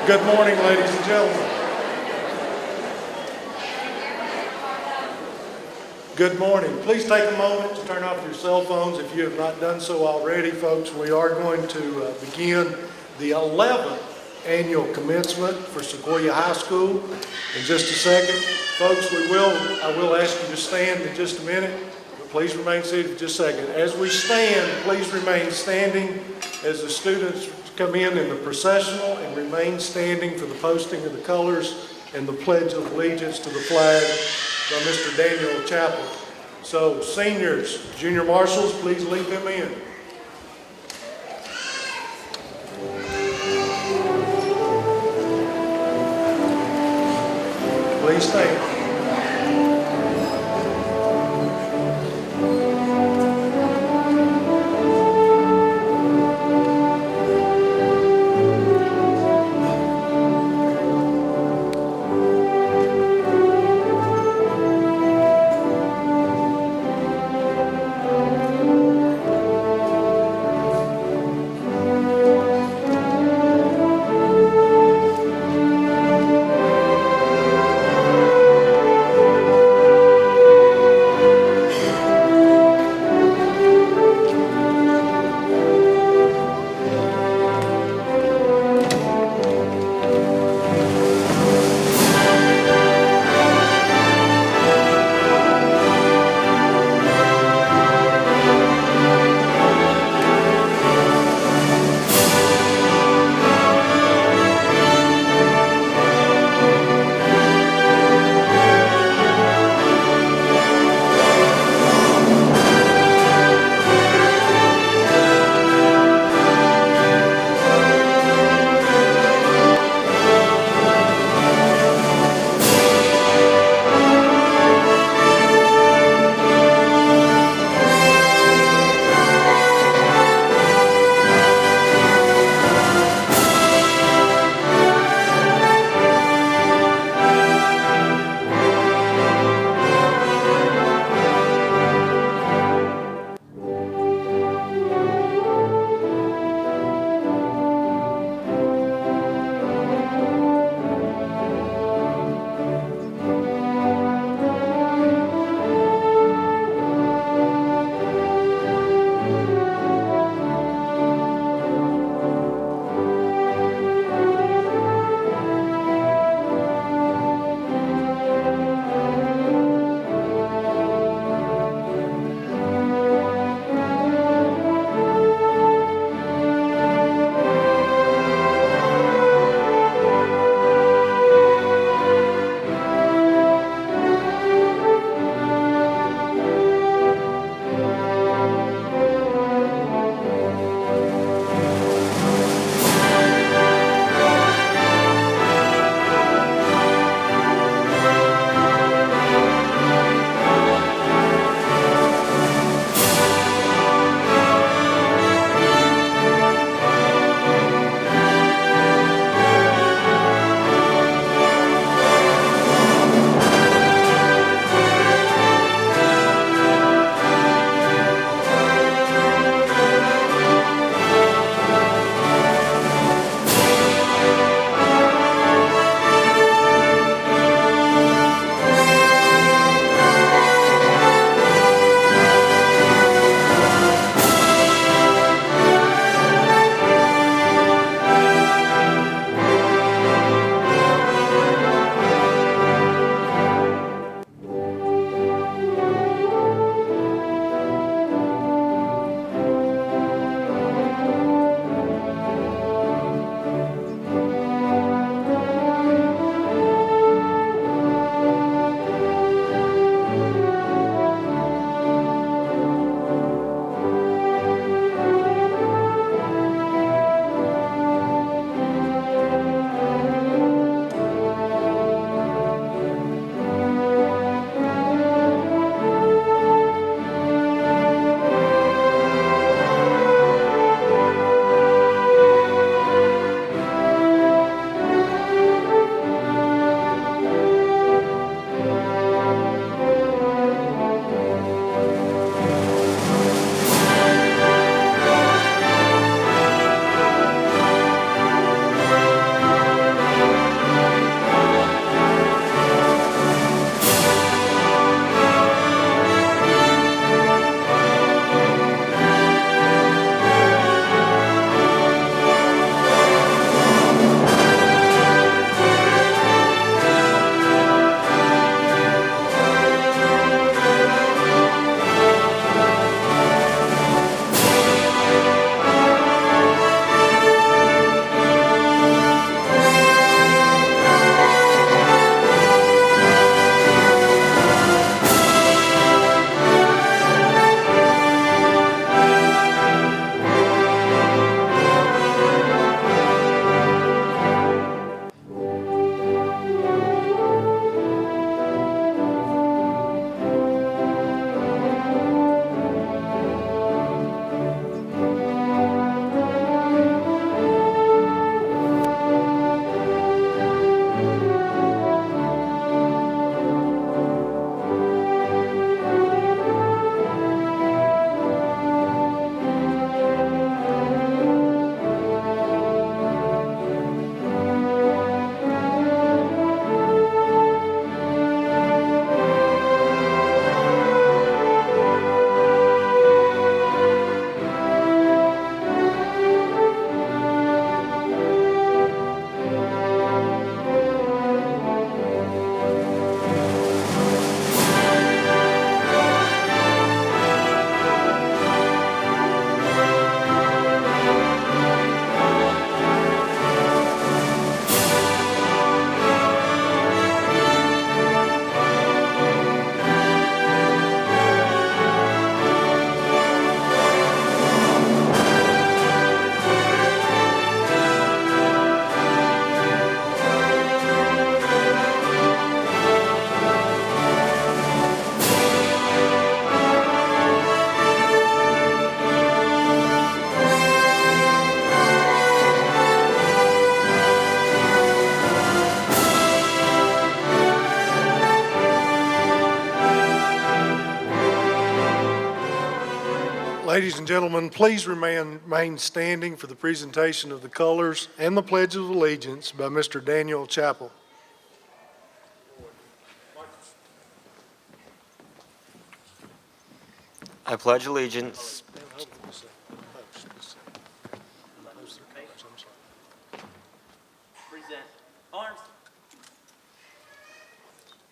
Good morning, ladies and gentlemen. Good morning. Please take a moment to turn off your cell phones if you have not done so already, folks. We are going to begin the 11th annual commencement for Sequoyah High School in just a second. Folks, I will ask you to stand in just a minute, but please remain seated for just a second. As we stand, please remain standing as the students come in the processional, and remain standing for the posting of the colors and the Pledge of Allegiance to the flag by Mr. Daniel Chappell. So seniors, junior marshals, please lead them in. Please stand. Ladies and gentlemen, please remain standing for the presentation of the colors and the Pledge of Allegiance by Mr. Daniel Chappell. I pledge allegiance.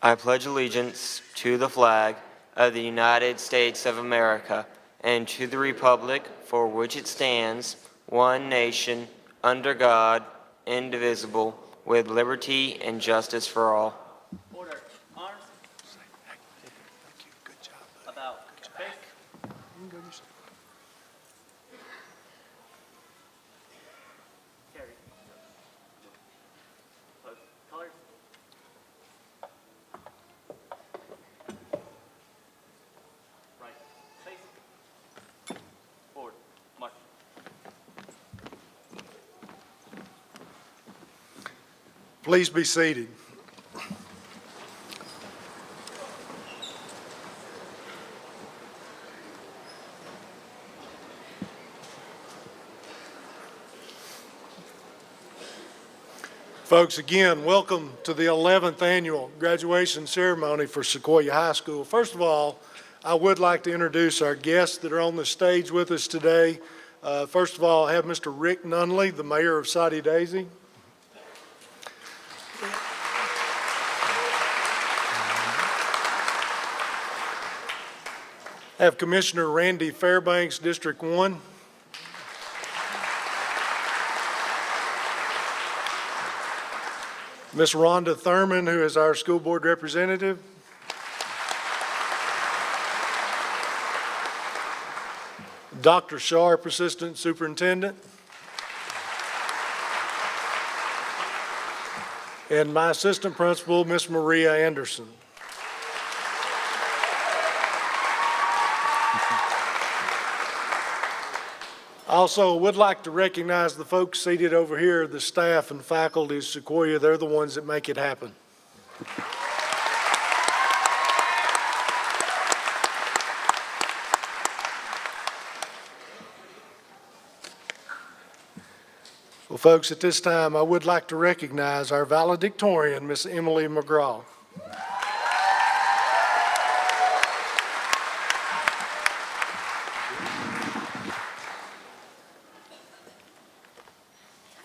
I pledge allegiance to the flag of the United States of America and to the republic for which it stands, one nation, under God, indivisible, with liberty and justice for all. Order. Arms. Good job. About face. Carry. Close. Colors. Right. Face. Forward. March. Please be seated. Folks, again, welcome to the 11th annual graduation ceremony for Sequoyah High School. First of all, I would like to introduce our guests that are on the stage with us today. First of all, I have Mr. Rick Nunley, the mayor of Soddy Daisy. I have Commissioner Randy Fairbanks, District 1. Ms. Rhonda Thurman, who is our school board representative. Dr. Sharp, Assistant Superintendent. And my assistant principal, Ms. Maria Anderson. Also, would like to recognize the folks seated over here, the staff and faculty of Sequoyah. They're the ones that make it happen. Well, folks, at this time, I would like to recognize our valedictorian, Miss Emily McGraw.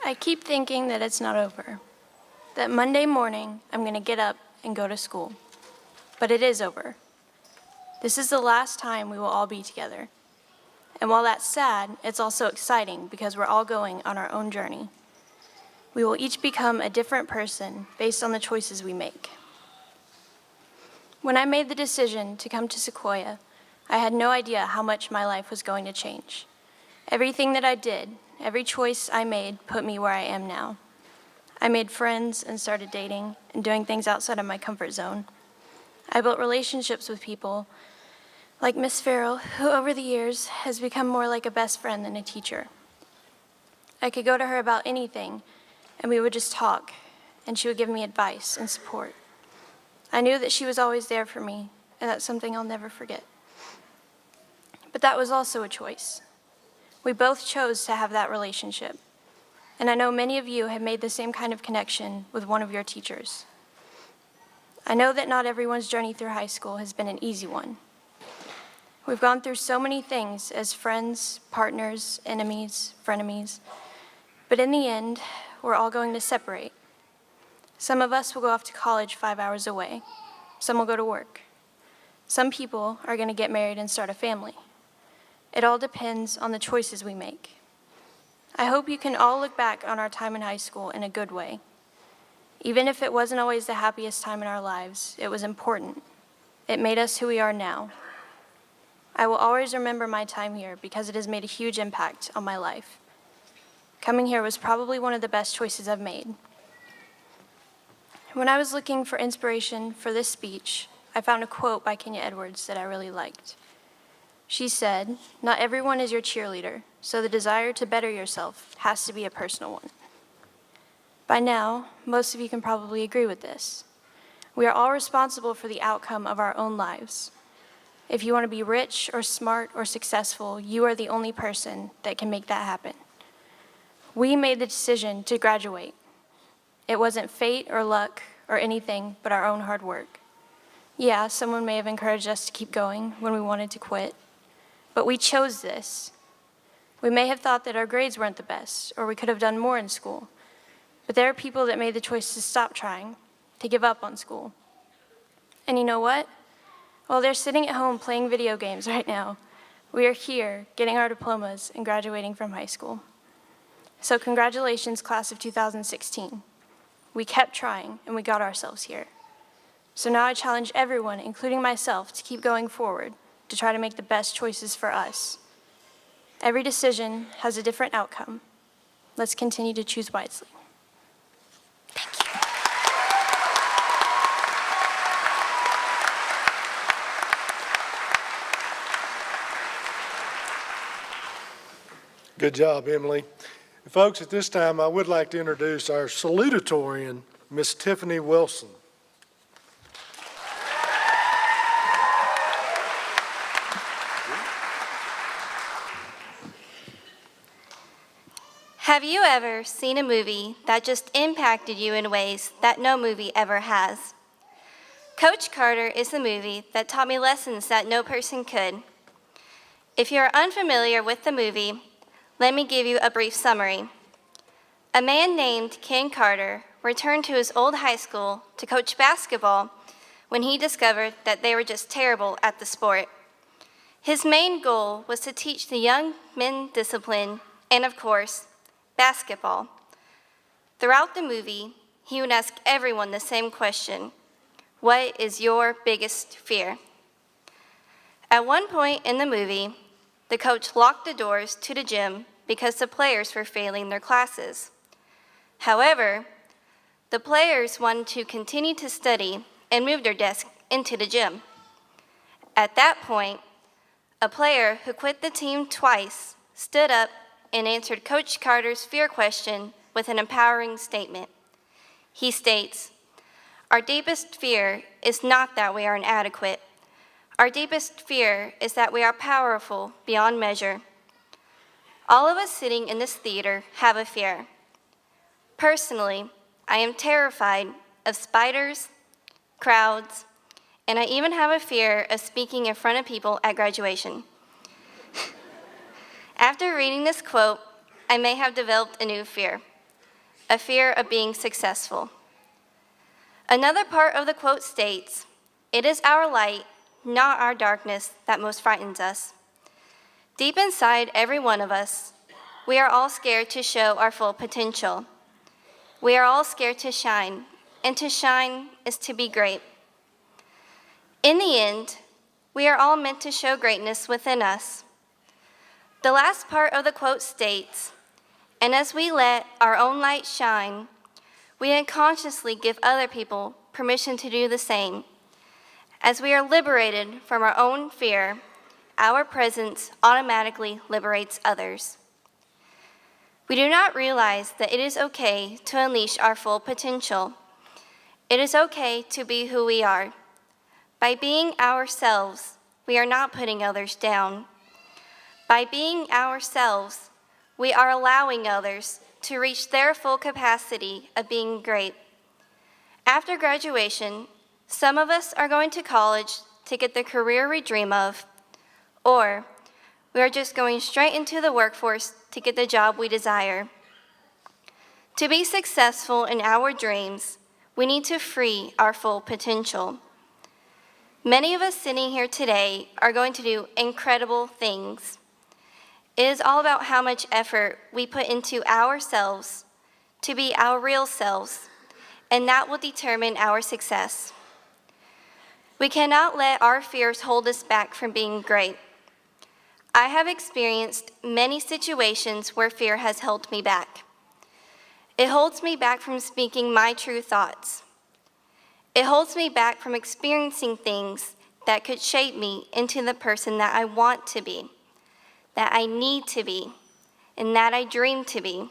I keep thinking that it's not over, that Monday morning I'm going to get up and go to school. But it is over. This is the last time we will all be together. And while that's sad, it's also exciting because we're all going on our own journey. We will each become a different person based on the choices we make. When I made the decision to come to Sequoyah, I had no idea how much my life was going to change. Everything that I did, every choice I made put me where I am now. I made friends and started dating and doing things outside of my comfort zone. I built relationships with people like Miss Farrell, who over the years has become more like a best friend than a teacher. I could go to her about anything and we would just talk and she would give me advice and support. I knew that she was always there for me and that's something I'll never forget. But that was also a choice. We both chose to have that relationship. And I know many of you have made the same kind of connection with one of your teachers. I know that not everyone's journey through high school has been an easy one. We've gone through so many things as friends, partners, enemies, frenemies. But in the end, we're all going to separate. Some of us will go off to college 5 hours away. Some will go to work. Some people are going to get married and start a family. It all depends on the choices we make. I hope you can all look back on our time in high school in a good way. Even if it wasn't always the happiest time in our lives, it was important. It made us who we are now. I will always remember my time here because it has made a huge impact on my life. Coming here was probably one of the best choices I've made. When I was looking for inspiration for this speech, I found a quote by Kenya Edwards that I really liked. She said, "Not everyone is your cheerleader, so the desire to better yourself has to be a personal one." By now, most of you can probably agree with this. We are all responsible for the outcome of our own lives. If you want to be rich or smart or successful, you are the only person that can make that happen. We made the decision to graduate. It wasn't fate or luck or anything but our own hard work. Yeah, someone may have encouraged us to keep going when we wanted to quit, but we chose this. We may have thought that our grades weren't the best, or we could have done more in school, but there are people that made the choice to stop trying, to give up on school. And you know what? While they're sitting at home playing video games right now, we are here getting our diplomas and graduating from high school. So congratulations, class of 2016. We kept trying, and we got ourselves here. So now I challenge everyone, including myself, to keep going forward, to try to make the best choices for us. Every decision has a different outcome. Let's continue to choose wisely. Thank you. Good job, Emily. Folks, at this time, I would like to introduce our salutatorian, Miss Tiffany Wilson. Have you ever seen a movie that just impacted you in ways that no movie ever has? Coach Carter is the movie that taught me lessons that no person could. If you are unfamiliar with the movie, let me give you a brief summary. A man named Ken Carter returned to his old high school to coach basketball when he discovered that they were just terrible at the sport. His main goal was to teach the young men discipline and, of course, basketball. Throughout the movie, he would ask everyone the same question: what is your biggest fear? At one point in the movie, the coach locked the doors to the gym because the players were failing their classes. However, the players wanted to continue to study and move their desk into the gym. At that point, a player who quit the team twice stood up and answered Coach Carter's fear question with an empowering statement. He states, "Our deepest fear is not that we are inadequate. Our deepest fear is that we are powerful beyond measure." All of us sitting in this theater have a fear. Personally, I am terrified of spiders, crowds, and I even have a fear of speaking in front of people at graduation. After reading this quote, I may have developed a new fear, a fear of being successful. Another part of the quote states, "It is our light, not our darkness, that most frightens us." Deep inside every one of us, we are all scared to show our full potential. We are all scared to shine, and to shine is to be great. In the end, we are all meant to show greatness within us. The last part of the quote states, "And as we let our own light shine, we unconsciously give other people permission to do the same. As we are liberated from our own fear, our presence automatically liberates others." We do not realize that it is okay to unleash our full potential. It is okay to be who we are. By being ourselves, we are not putting others down. By being ourselves, we are allowing others to reach their full capacity of being great. After graduation, some of us are going to college to get the career we dream of, or we are just going straight into the workforce to get the job we desire. To be successful in our dreams, we need to free our full potential. Many of us sitting here today are going to do incredible things. It is all about how much effort we put into ourselves to be our real selves, and that will determine our success. We cannot let our fears hold us back from being great. I have experienced many situations where fear has held me back. It holds me back from speaking my true thoughts. It holds me back from experiencing things that could shape me into the person that I want to be, that I need to be, and that I dream to be.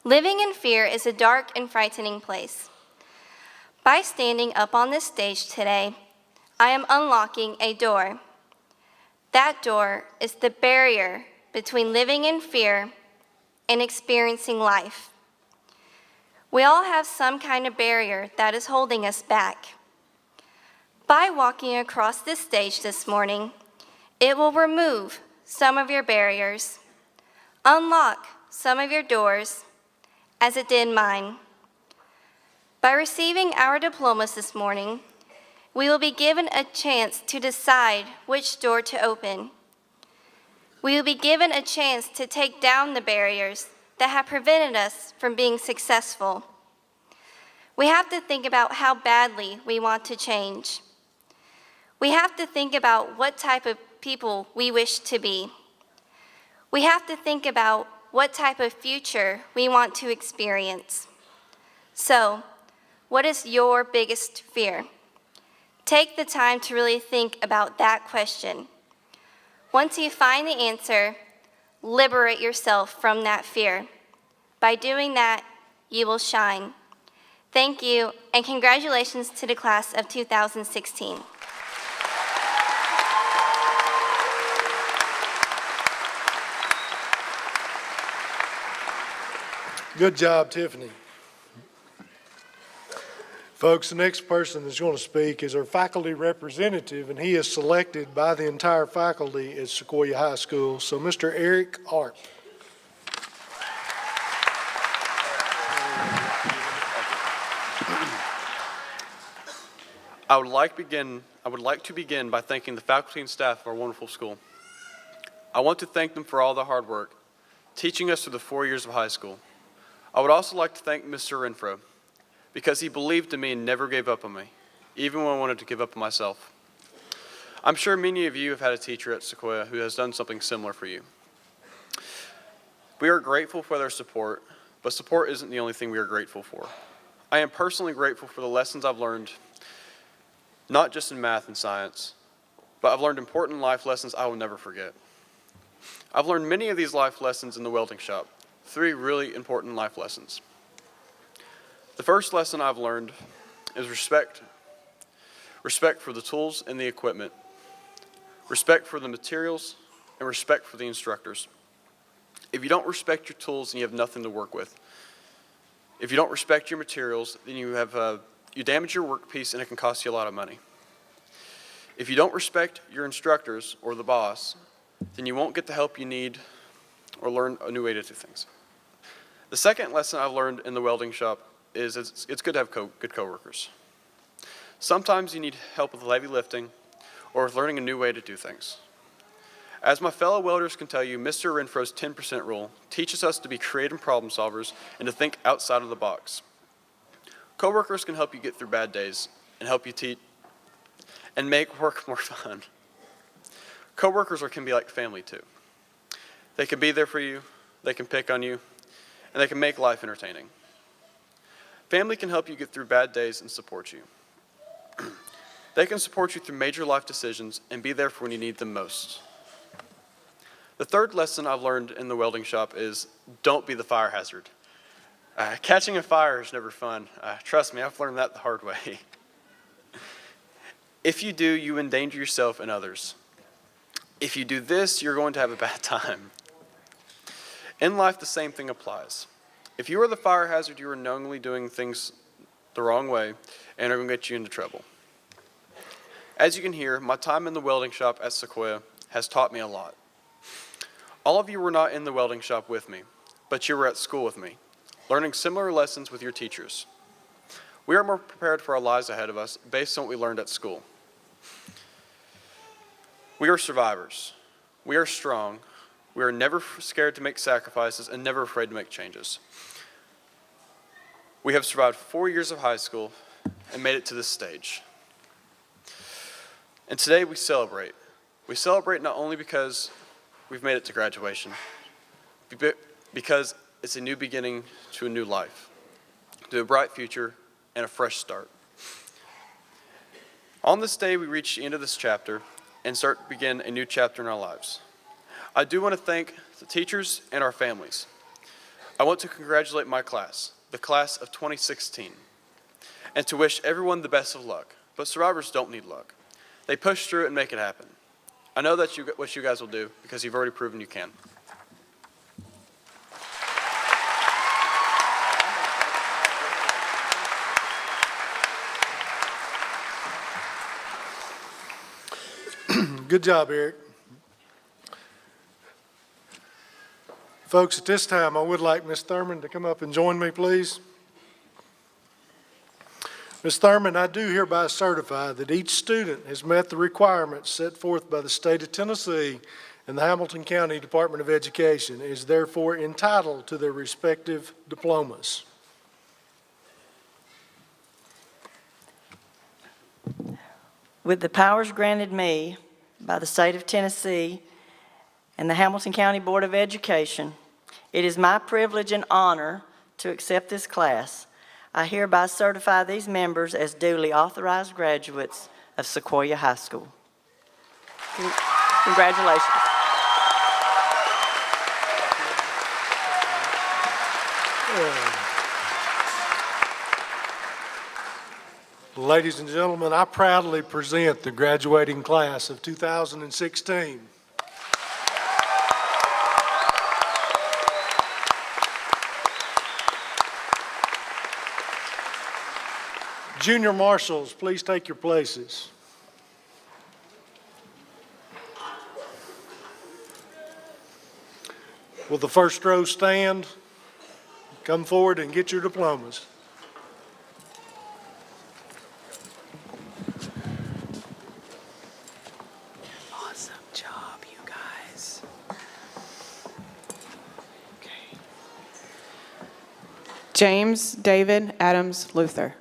Living in fear is a dark and frightening place. By standing up on this stage today, I am unlocking a door. That door is the barrier between living in fear and experiencing life. We all have some kind of barrier that is holding us back. By walking across this stage this morning, it will remove some of your barriers, unlock some of your doors, as it did mine. By receiving our diplomas this morning, we will be given a chance to decide which door to open. We will be given a chance to take down the barriers that have prevented us from being successful. We have to think about how badly we want to change. We have to think about what type of people we wish to be. We have to think about what type of future we want to experience. So, what is your biggest fear? Take the time to really think about that question. Once you find the answer, liberate yourself from that fear. By doing that, you will shine. Thank you, and congratulations to the class of 2016. Good job, Tiffany. Folks, the next person that's going to speak is our faculty representative, and he is selected by the entire faculty at Sequoyah High School. So, Mr. Eric Arp. I would like to begin by thanking the faculty and staff of our wonderful school. I want to thank them for all their hard work, teaching us through the 4 years of high school. I would also like to thank Mr. Renfro, because he believed in me and never gave up on me, even when I wanted to give up on myself. I'm sure many of you have had a teacher at Sequoyah who has done something similar for you. We are grateful for their support, but support isn't the only thing we are grateful for. I am personally grateful for the lessons I've learned, not just in math and science, but I've learned important life lessons I will never forget. I've learned many of these life lessons in the welding shop, 3 really important life lessons. The first lesson I've learned is respect. Respect for the tools and the equipment, respect for the materials, and respect for the instructors. If you don't respect your tools, then you have nothing to work with. If you don't respect your materials, then you damage your workpiece and it can cost you a lot of money. If you don't respect your instructors or the boss, then you won't get the help you need or learn a new way to do things. The second lesson I've learned in the welding shop is it's good to have good coworkers. Sometimes you need help with heavy lifting or with learning a new way to do things. As my fellow welders can tell you, Mr. Renfro's 10% rule teaches us to be creative problem solvers and to think outside of the box. Coworkers can help you get through bad days and help you teach and make work more fun. Coworkers can be like family too. They can be there for you, they can pick on you, and they can make life entertaining. Family can help you get through bad days and support you. They can support you through major life decisions and be there for when you need them most. The third lesson I've learned in the welding shop is don't be the fire hazard. Catching a fire is never fun. Trust me, I've learned that the hard way. If you do, you endanger yourself and others. If you do this, you're going to have a bad time. In life, the same thing applies. If you are the fire hazard, you are knowingly doing things the wrong way and are going to get you into trouble. As you can hear, my time in the welding shop at Sequoyah has taught me a lot. All of you were not in the welding shop with me, but you were at school with me, learning similar lessons with your teachers. We are more prepared for our lives ahead of us based on what we learned at school. We are survivors. We are strong. We are never scared to make sacrifices and never afraid to make changes. We have survived 4 years of high school and made it to this stage. And today we celebrate. We celebrate not only because we've made it to graduation, because it's a new beginning to a new life, to a bright future and a fresh start. On this day, we reach the end of this chapter and begin a new chapter in our lives. I do want to thank the teachers and our families. I want to congratulate my class, the class of 2016, and to wish everyone the best of luck. But survivors don't need luck. They push through it and make it happen. I know that's what you guys will do because you've already proven you can. Good job, Eric. Folks, at this time, I would like Ms. Thurman to come up and join me, please. Ms. Thurman, I do hereby certify that each student has met the requirements set forth by the state of Tennessee and the Hamilton County Department of Education, and is therefore entitled to their respective diplomas. With the powers granted me by the state of Tennessee and the Hamilton County Board of Education, it is my privilege and honor to accept this class. I hereby certify these members as duly authorized graduates of Sequoyah High School. Congratulations. Ladies and gentlemen, I proudly present the graduating class of 2016. Junior marshals, please take your places. Will the first row stand? Come forward and get your diplomas. Awesome job, you guys. Okay. James David Adams Luther.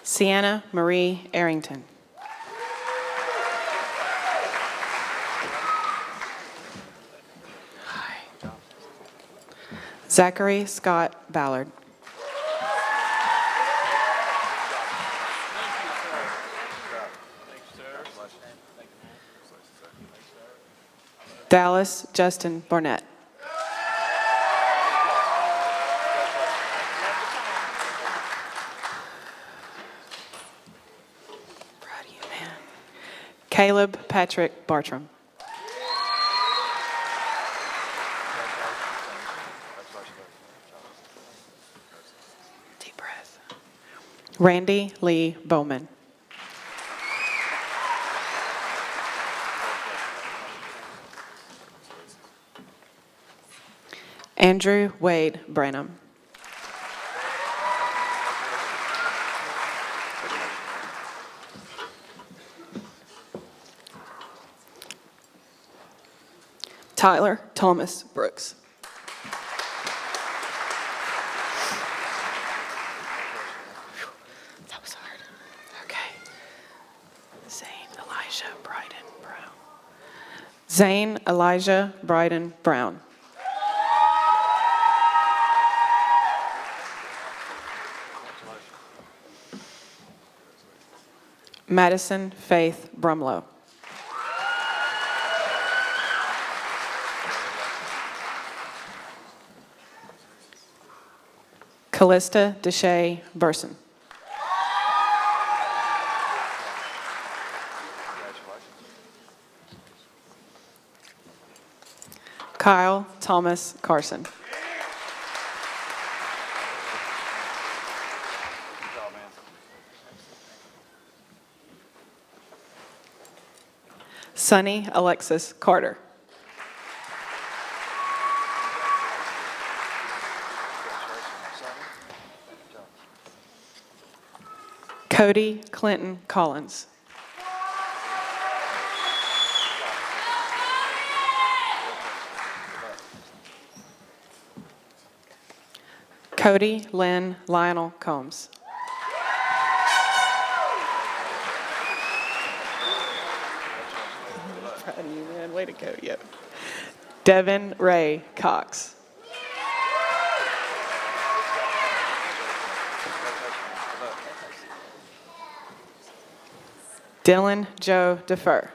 Sienna Marie Arrington. Zachary Scott Ballard. Dallas Justin Barnett. Proud of you, man. Caleb Patrick Bartram. Deep breath. Randy Lee Bowman. Andrew Wade Branham. Tyler Thomas Brooks. That was hard. Okay. Zane Elijah Bryden Brown. Zane Elijah Bryden Brown. Madison Faith Brumlow. Callista Deshay Burson. Kyle Thomas Carson. Sonny Alexis Carter. Cody Clinton Collins. Cody Lynn Lionel Combs. Proud of you, man. Way to go. Yep. Devin Ray Cox. Dylan Joe Defer.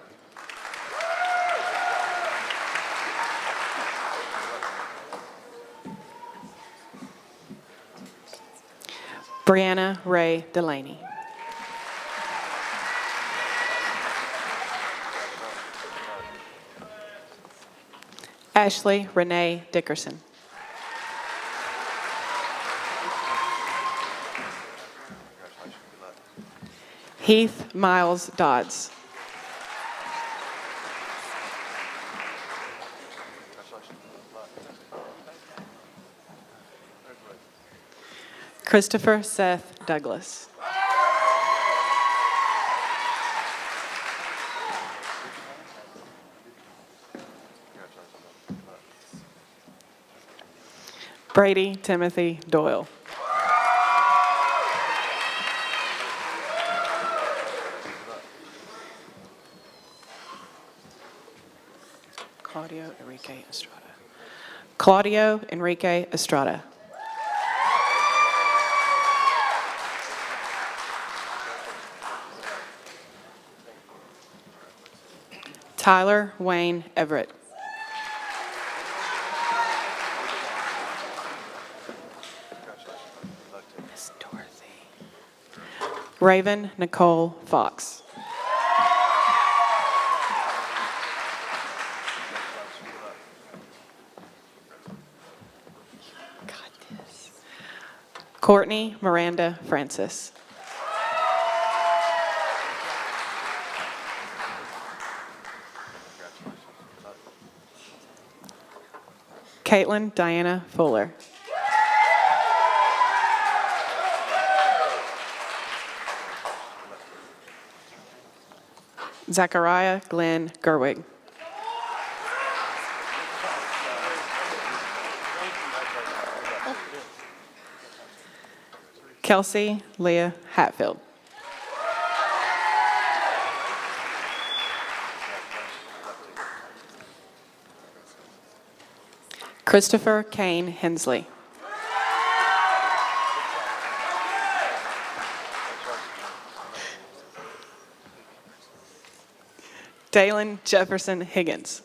Brianna Ray Delaney. Ashley Renee Dickerson. Heath Miles Dodds. Christopher Seth Douglas. Brady Timothy Doyle. Claudio Enrique Estrada. Claudio Enrique Estrada. Tyler Wayne Everett. Miss Dorothy. Raven Nicole Fox. Courtney Miranda Francis. Caitlin Diana Fuller. Zachariah Glenn Gerwig. Kelsey Leah Hatfield. Christopher Kane Hensley. Dalen Jefferson Higgins.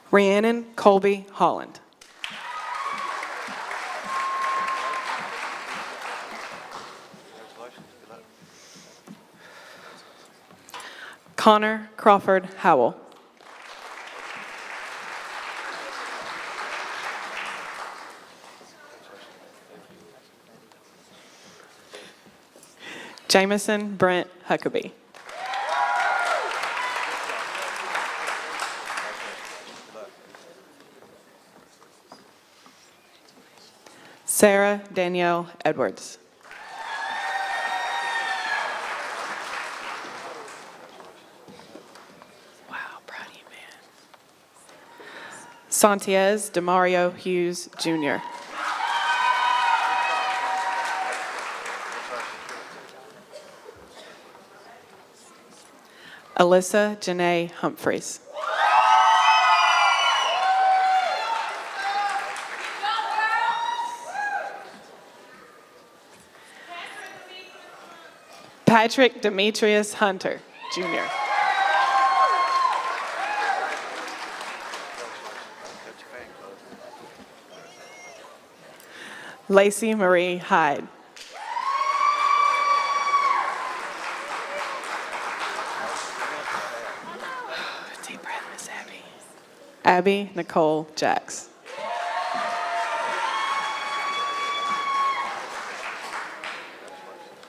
Rhiannon Colby Holland. Connor Crawford Howell. Jameson Brent Huckabee. Sarah Danielle Edwards. Wow, proud of you, man. Santiez Demario Hughes, Jr. Alyssa Janae Humphreys. Patrick Demetrius Hunter, Jr. Lacey Marie Hyde. Deep breath, Miss Abby. Abby Nicole Jacks.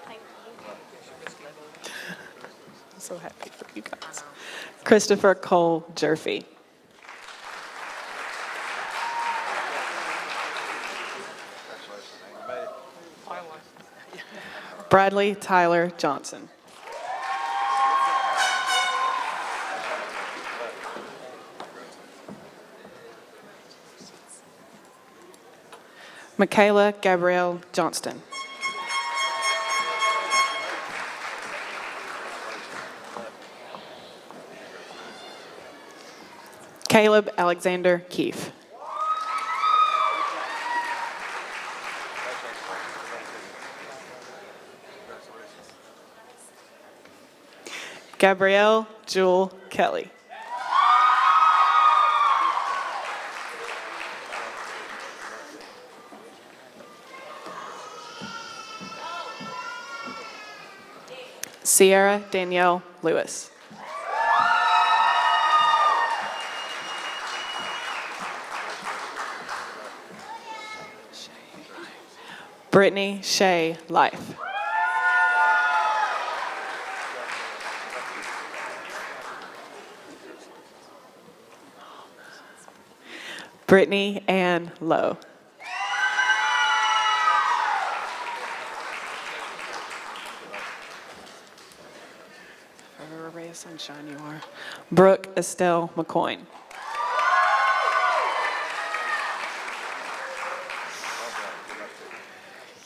I'm so happy for you guys. Christopher Cole Jerfy. Bradley Tyler Johnson. Michaela Gabrielle Johnston. Caleb Alexander Keefe. Gabrielle Jewel Kelly. Sierra Danielle Lewis. Brittany Shea Life. Brittany Ann Lowe. Forever a ray of sunshine you are. Brooke Estelle McCoyne.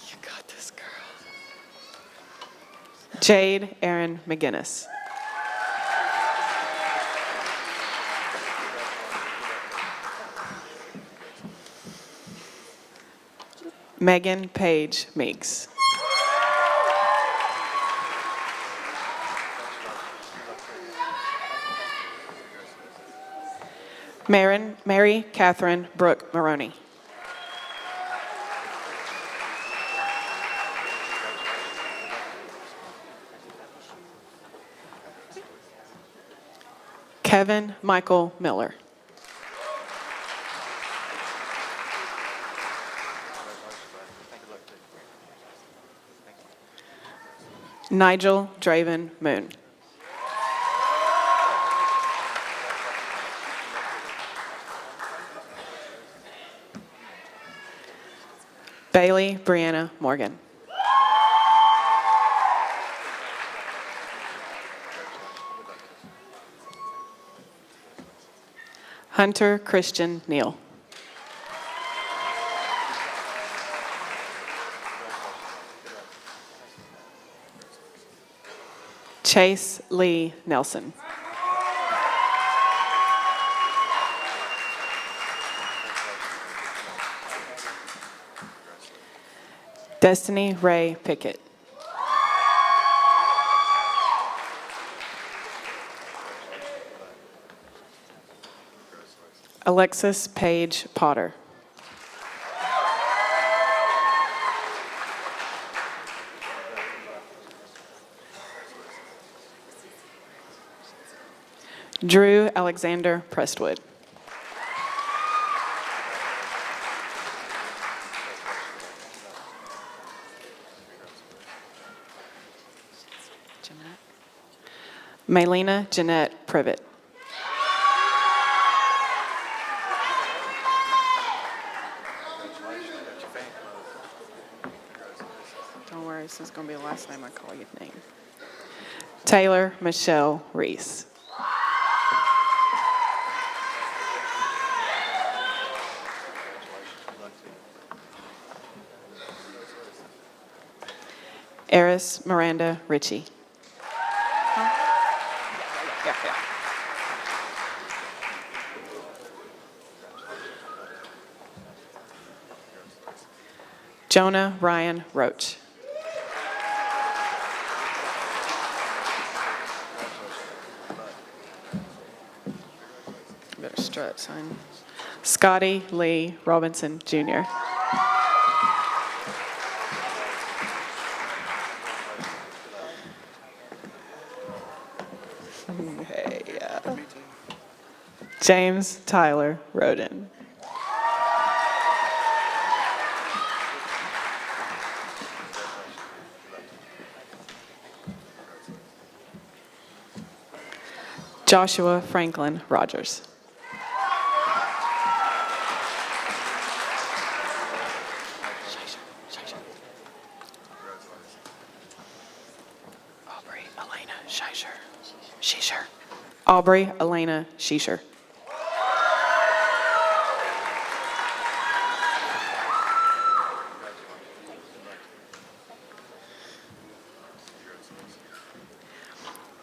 You got this, girl. Jade Erin McGinnis. Megan Page Meeks. Mary Catherine Brooke Maroney. Kevin Michael Miller. Nigel Draven Moon. Bailey Brianna Morgan. Hunter Christian Neal. Chase Lee Nelson. Destiny Ray Pickett. Alexis Page Potter. Drew Alexander Prestwood. Maylena Jeanette Privet. Don't worry, this is going to be the last time I call your name. Taylor Michelle Reese. Eris Miranda Ritchie. Yeah. Jonah Ryan Roach. Better strut, son. Scotty Lee Robinson, Jr. Hey, James Tyler Roden. Joshua Franklin Rogers. Aubrey Elena Sheesher. Aubrey Elena Sheesher.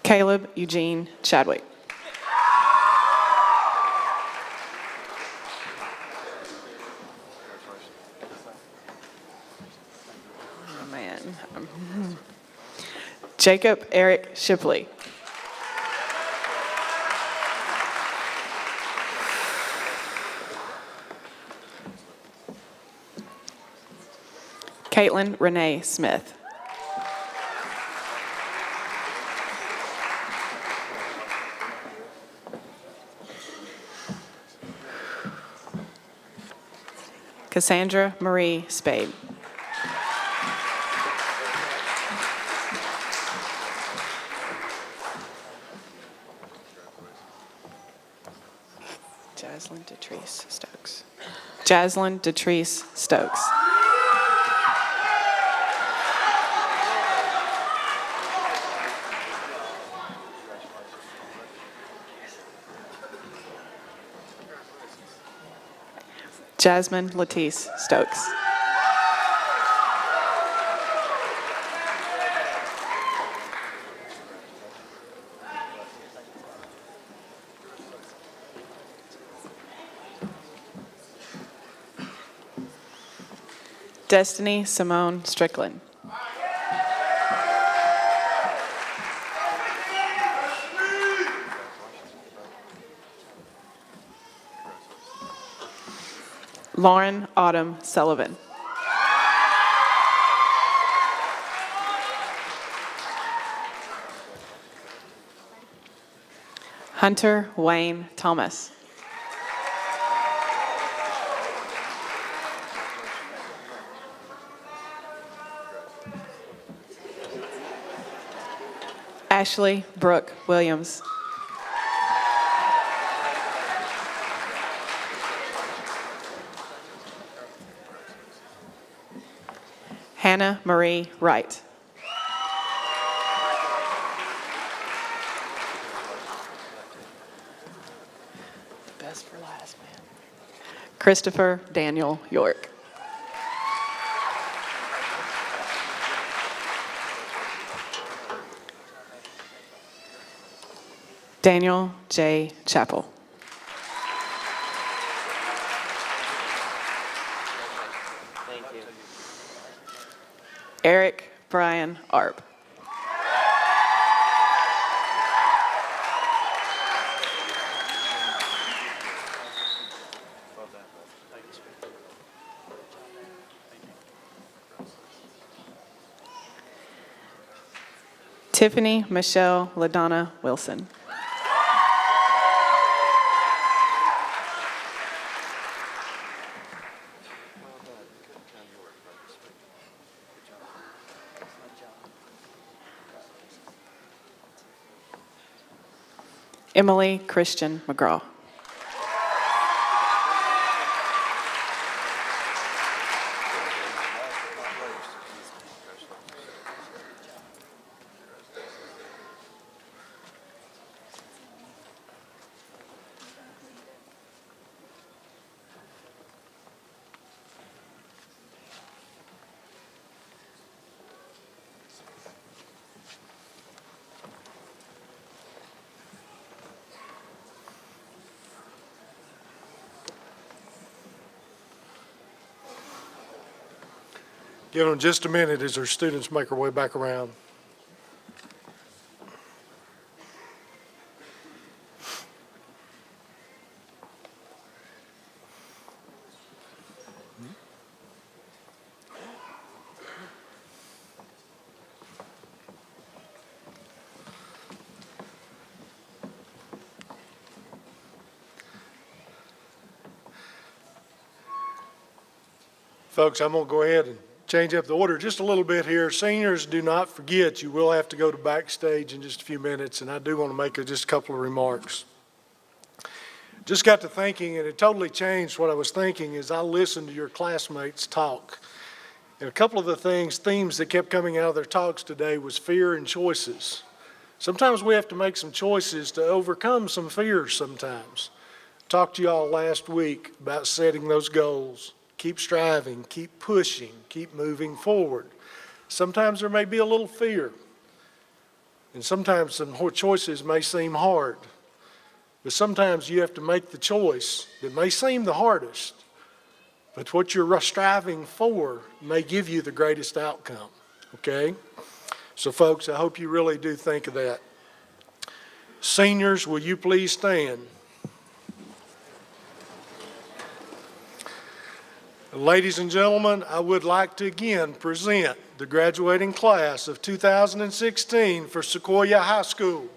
Caleb Eugene Chadwick. Oh, man. Jacob Eric Shipley. Caitlin Renee Smith. Cassandra Marie Spade. Jaslyn Detrice Stokes. Jaslyn Detrice Stokes. Jasmine Latisse Stokes. Destiny Simone Strickland. Lauren Autumn Sullivan. Hunter Wayne Thomas. Ashley Brooke Williams. Hannah Marie Wright. Best for last, man. Christopher Daniel York. Daniel J. Chappell. Thank you. Eric Brian Arp. Tiffany Michelle LaDonna Wilson. Emily Christian McGraw. Give them just a minute as our students make their way back around. Folks, I'm going to go ahead and change up the order just a little bit here. Seniors, do not forget, you will have to go to backstage in just a few minutes, and I do want to make just a couple of remarks. Just got to thinking, and it totally changed what I was thinking as I listened to your classmates talk. And a couple of the themes that kept coming out of their talks today was fear and choices. Sometimes we have to make some choices to overcome some fears sometimes. Talked to you all last week about setting those goals. Keep striving, keep pushing, keep moving forward. Sometimes there may be a little fear, and sometimes some choices may seem hard. But sometimes you have to make the choice that may seem the hardest, but what you're striving for may give you the greatest outcome, okay? So folks, I hope you really do think of that. Seniors, will you please stand? Ladies and gentlemen, I would like to again present the graduating class of 2016 for Sequoyah High School.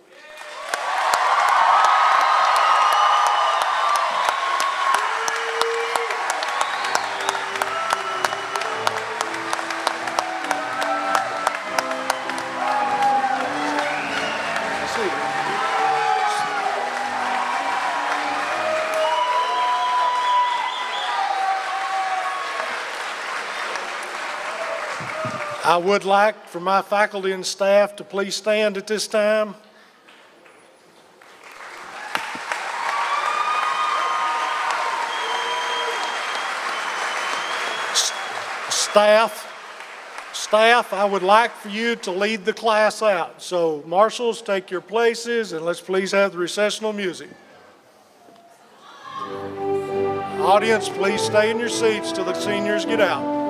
I would like for my faculty and staff to please stand at this time. Staff, I would like for you to lead the class out. So marshals, take your places and let's please have the recessional music. Audience, please stay in your seats till the seniors get out.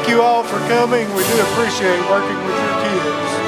Thank you all for coming. We do appreciate working with your kids.